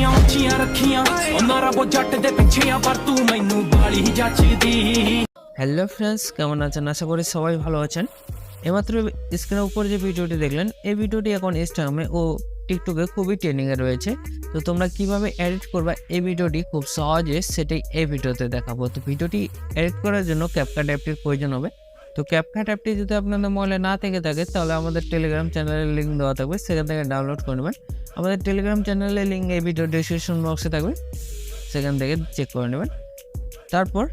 ਅੱਖੀਆਂ ਉੱਚੀਆਂ ਰੱਖੀਆਂ ਉਹਨਾਂ ਰੱਬੋ ਜੱਟ ਦੇ ਪਿੱਛੇ ਆ ਪਰ ਤੂੰ ਮੈਨੂੰ ਬਾਲੀ ਜੱਚਦੀ। হ্যালো ফ্রেন্ডস, কেমন আছেন? আশা করি সবাই ভালো আছেন। এইমাত্র স্ক্রিনের উপর যে ভিডিওটি দেখলেন, এই ভিডিওটি এখন ইনস্টাগ্রামে ও টিকটকে খুবই ট্রেন্ডিংয়ে রয়েছে। তো তোমরা কিভাবে এডিট করবা এই ভিডিওটি খুব সহজে সেটাই এই ভিডিওতে দেখাবো। তো ভিডিওটি এডিট করার জন্য ক্যাপকাট অ্যাপটির প্রয়োজন হবে। তো ক্যাপকাট অ্যাপটি যদি আপনাদের মোবাইলে না থেকে থাকে তাহলে আমাদের টেলিগ্রাম চ্যানেলের লিঙ্ক দেওয়া থাকবে, সেখান থেকে ডাউনলোড করে নেবেন। আমাদের টেলিগ্রাম চ্যানেলের লিঙ্ক এই ভিডিও ডিসক্রিপশন বক্সে থাকবে, সেখান থেকে চেক করে নেবেন। তারপর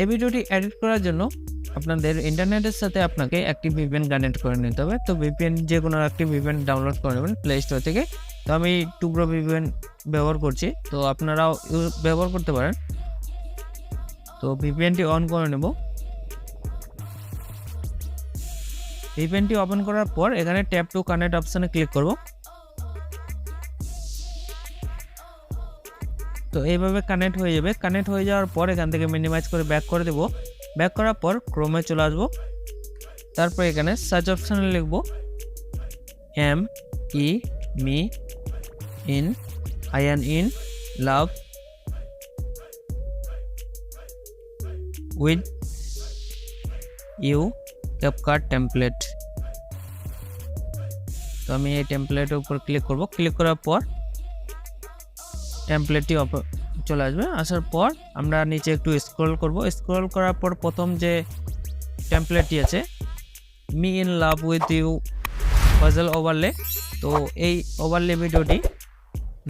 এই ভিডিওটি এডিট করার জন্য আপনাদের ইন্টারনেটের সাথে আপনাকে একটি ভিপিএন কানেক্ট করে নিতে হবে। তো ভিপিএন যে কোনো একটি ভিপিএন ডাউনলোড করে নেবেন প্লে স্টোর থেকে। তো আমি টুকরো ভিপিএন ব্যবহার করছি, তো আপনারাও ব্যবহার করতে পারেন। তো ভিপিএনটি অন করে নেব। ভিপিএনটি ওপেন করার পর এখানে ট্যাপ টু কানেক্ট অপশানে ক্লিক করব। তো এইভাবে কানেক্ট হয়ে যাবে। কানেক্ট হয়ে যাওয়ার পর এখান থেকে মিনিমাইজ করে ব্যাক করে দেব। ব্যাক করার পর ক্রোমে চলে আসবো। তারপর এখানে সার্চ অপশানে লিখব in love with you capcut template। তো আমি এই টেমপ্লেটের উপর ক্লিক করব। ক্লিক করার পর টেমপ্লেটটি চলে আসবে। আসার পর আমরা নিচে একটু স্ক্রল করব। স্ক্রল করার পর প্রথম যে টেমপ্লেটটি আছে me in love with you puzzle overlay, তো এই ওভারলে ভিডিওটি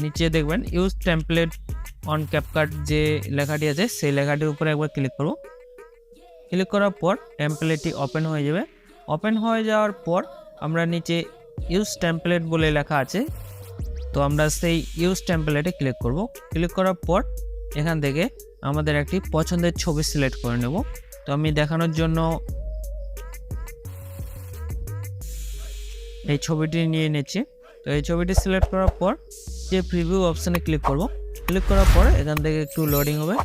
নিচে দেখবেন ইউজ টেমপ্লেট অন ক্যাপকাট যে লেখাটি আছে সেই লেখাটির উপরে একবার ক্লিক করব। ক্লিক করার পর টেমপ্লেটটি ওপেন হয়ে যাবে। ওপেন হয়ে যাওয়ার পর আমরা নিচে ইউজ টেমপ্লেট বলে লেখা আছে, তো আমরা সেই ইউজ টেমপ্লেটে ক্লিক করব। ক্লিক করার পর এখান থেকে আমাদের একটি পছন্দের ছবি সিলেক্ট করে নেব। তো আমি দেখানোর জন্য এই ছবিটি নিয়ে নিচ্ছি। তো এই ছবিটি সিলেক্ট করার পর যে প্রিভিউ অপশানে ক্লিক করব। ক্লিক করার পর এখান থেকে একটু লোডিং হবে।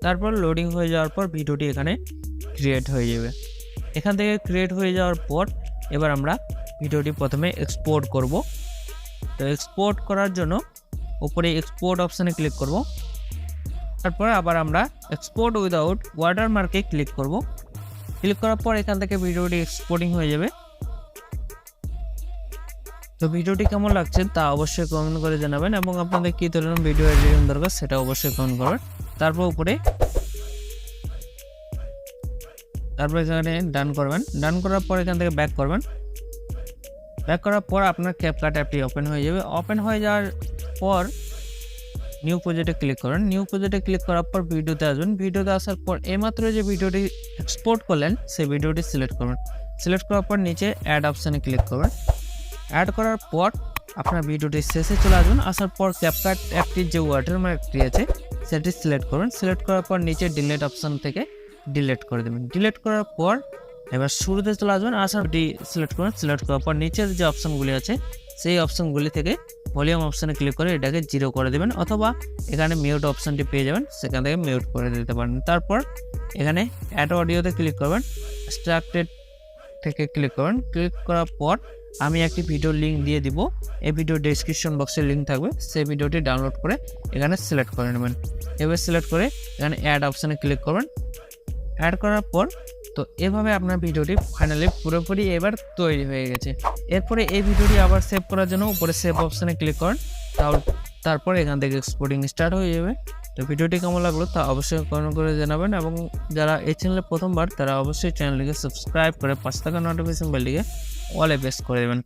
তারপর লোডিং হয়ে যাওয়ার পর ভিডিওটি এখানে ক্রিয়েট হয়ে যাবে। এখান থেকে ক্রিয়েট হয়ে যাওয়ার পর এবার আমরা ভিডিওটি প্রথমে এক্সপোর্ট করব। তো এক্সপোর্ট করার জন্য উপরে এক্সপোর্ট অপশানে ক্লিক করব। তারপর আবার আমরা এক্সপোর্ট উইদাউট ওয়াটারমার্কে ক্লিক করব। ক্লিক করার পর এখান থেকে ভিডিওটি এক্সপোর্টিং হয়ে যাবে। তো ভিডিওটি কেমন লাগছে তা অবশ্যই কমেন্ট করে জানাবেন এবং আপনাদের কী ধরনের ভিডিও এডিটিং দরকার সেটা অবশ্যই কমেন্ট করবেন। তারপর এখানে ডান করবেন। ডান করার পর এখান থেকে ব্যাক করবেন। ব্যাক করার পর আপনার ক্যাপকাট অ্যাপটি ওপেন হয়ে যাবে। ওপেন হয়ে যাওয়ার পর নিউ প্রজেক্টে ক্লিক করেন। নিউ প্রজেক্টে ক্লিক করার পর ভিডিওতে আসবেন। ভিডিওতে আসার পর এইমাত্র যে ভিডিওটি এক্সপোর্ট করলেন সেই ভিডিওটি সিলেক্ট করবেন। সিলেক্ট করার পর নিচে অ্যাড অপশানে ক্লিক করবেন। অ্যাড করার পর আপনার ভিডিওটি শেষে চলে আসবেন। আসার পর ক্যাপকাট অ্যাপটির যে ওয়াটারমার্কটি আছে সেটি সিলেক্ট করবেন। সিলেক্ট করার পর নিচে ডিলিট অপশান থেকে ডিলিট করে দেবেন। ডিলিট করার পর এবার শুরুতে চলে আসবেন। আসারটি সিলেক্ট করবেন। সিলেক্ট করার পর নিচের যে অপশানগুলি আছে সেই অপশানগুলি থেকে ভলিউম অপশানে ক্লিক করে এটাকে 0 করে দেবেন, অথবা এখানে মিউট অপশানটি পেয়ে যাবেন, সেখান থেকে মিউট করে দিতে পারেন। তারপর এখানে অ্যাড অডিওতে ক্লিক করবেন। এক্সট্রাক্টেড থেকে ক্লিক করবেন। ক্লিক করার পর আমি একটি ভিডিও লিঙ্ক দিয়ে দিব, এই ভিডিও ডেসক্রিপশন বক্সে লিঙ্ক থাকবে, সেই ভিডিওটি ডাউনলোড করে এখানে সিলেক্ট করে নেবেন। এবার সিলেক্ট করে এখানে অ্যাড অপশানে ক্লিক করবেন। অ্যাড করার পর তো এভাবে আপনার ভিডিওটি ফাইনালি পুরোপুরি এবার তৈরি হয়ে গেছে। এরপরে এই ভিডিওটি আবার সেভ করার জন্য উপরে সেভ অপশানে ক্লিক করেন। তারপর এখান থেকে এক্সপোর্টিং স্টার্ট হয়ে যাবে। তো ভিডিওটি কেমন লাগলো তা অবশ্যই কমেন্ট করে জানাবেন এবং যারা এই চ্যানেলে প্রথমবার তারা অবশ্যই চ্যানেলটিকে সাবস্ক্রাইব করে পাশে থাকা নোটিফিকেশন বেলটিকে অলে প্রেস করে দেবেন।